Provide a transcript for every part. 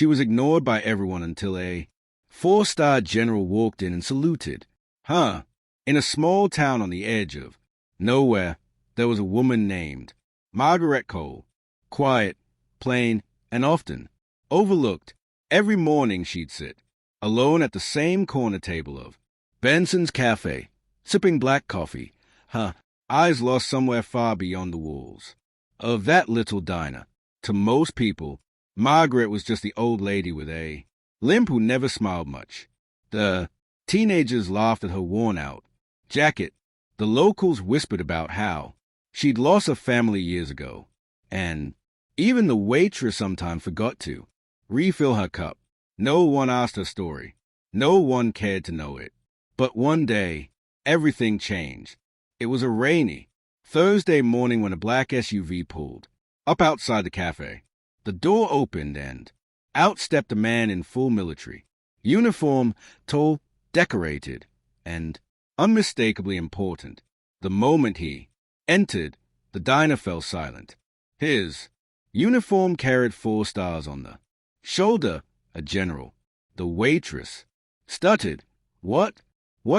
She was ignored by everyone until a four-star general walked in and saluted. In a small town on the edge of nowhere, there was a woman named Margaret Cole. Quiet, plain, and often overlooked. Every morning she'd sit, alone at the same corner table of Benson's Cafe, sipping black coffee, her eyes lost somewhere far beyond the walls of that little diner. To most people, Margaret was just the old lady with a limp who never smiled much. The teenagers laughed at her worn-out jacket. The locals whispered about how she'd lost her family years ago, and even the waitress sometimes forgot to refill her cup. No one asked her story. No one cared to know it. But one day, everything changed. It was a rainy Thursday morning when a black SUV pulled up outside the cafe. The door opened and out stepped a man in full military uniform, tall, decorated, and unmistakably important. The moment he entered, the diner fell silent. His uniform carried 4 stars on the shoulder, a general. The waitress stuttered, What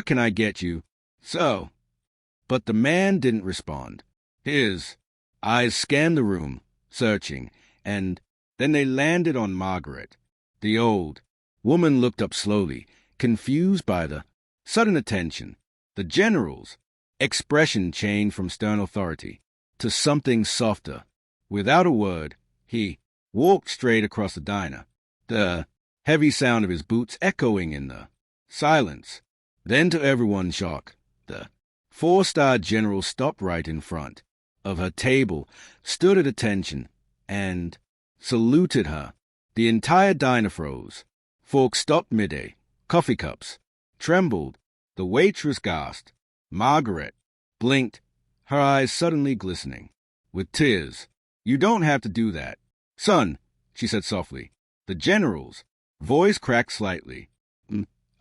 can I get you?" "So." But the man didn't respond. His eyes scanned the room, searching, and then they landed on Margaret. The old woman looked up slowly, confused by the sudden attention. The general's expression changed from stern authority to something softer. Without a word, he walked straight across the diner, the heavy sound of his boots echoing in the silence. Then, to everyone's shock, the 4-star general stopped right in front of her table, stood at attention, and saluted her. The entire diner froze. Forks stopped midday. Coffee cups trembled. The waitress gasped. Margaret blinked, her eyes suddenly glistening with tears. "You don't have to do that, son," she said softly. The general's voice cracked slightly.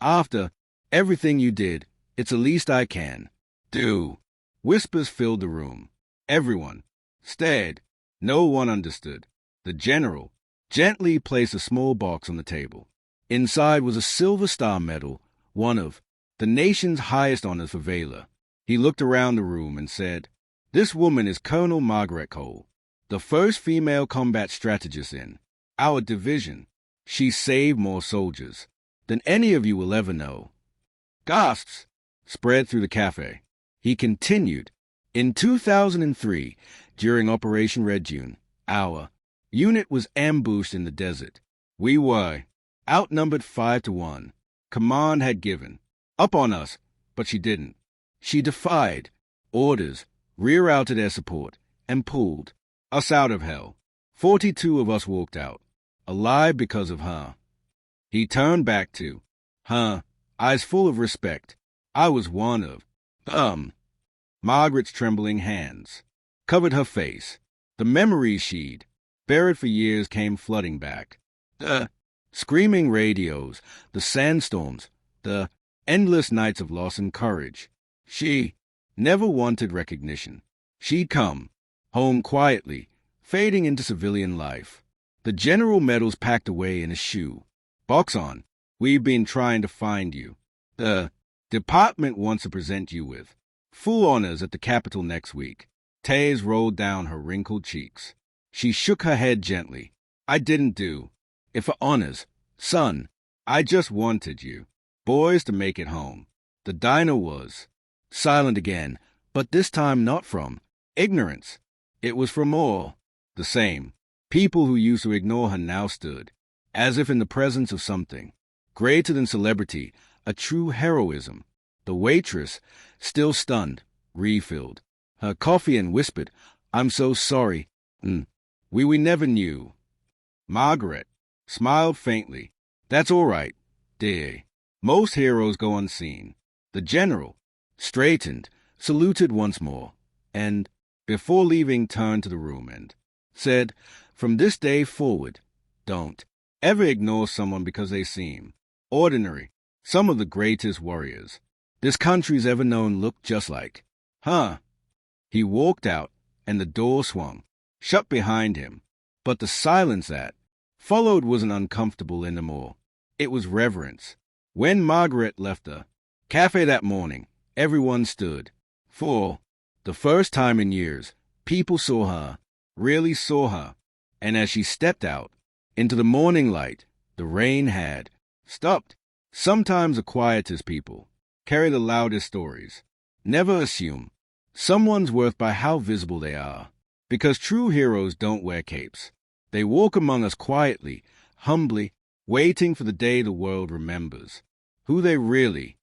"After everything you did, it's the least I can do." Whispers filled the room. Everyone stared. No one understood. The general gently placed a small box on the table. Inside was a Silver Star medal, one of the nation's highest honors for valor. He looked around the room and said, "This woman is Colonel Margaret Cole, the first female combat strategist in our division. She saved more soldiers than any of you will ever know." Gasps spread through the cafe. He continued, "In 2003, during Operation Red June, our unit was ambushed in the desert. We were outnumbered 5-1. Command had given up on us, but she didn't. She defied orders, rerouted air support, and pulled us out of hell. 42 of us walked out, alive because of her." He turned back to her, eyes full of respect. "I was one of them." Margaret's trembling hands covered her face. The memories she'd buried for years came flooding back. The screaming radios, the sandstorms, the endless nights of loss and courage. She never wanted recognition. She'd come home quietly, fading into civilian life. The general medals packed away in a shoe box on. "We've been trying to find you. The department wants to present you with full honors at the Capitol next week." Tears rolled down her wrinkled cheeks. She shook her head gently. "I didn't do it for honors, son. I just wanted you boys to make it home." The diner was silent again, but this time not from ignorance. It was from all the same. People who used to ignore her now stood, as if in the presence of something greater than celebrity, a true heroism. The waitress, still stunned, refilled her coffee and whispered, "I'm so sorry. We never knew." Margaret smiled faintly. "That's all right, dear. Most heroes go unseen." The general straightened, saluted once more, and, before leaving, turned to the room and said, "From this day forward, don't ever ignore someone because they seem ordinary. Some of the greatest warriors this country's ever known look just like." He walked out, and the door swung shut behind him, but the silence that Followed wasn't uncomfortable anymore. It was reverence. When Margaret left the cafe that morning, everyone stood. For the first time in years, people saw her, really saw her. And as she stepped out into the morning light, the rain had stopped. Sometimes the quietest people carry the loudest stories. Never assume someone's worth by how visible they are, because true heroes don't wear capes. They walk among us quietly, humbly, waiting for the day the world remembers who they really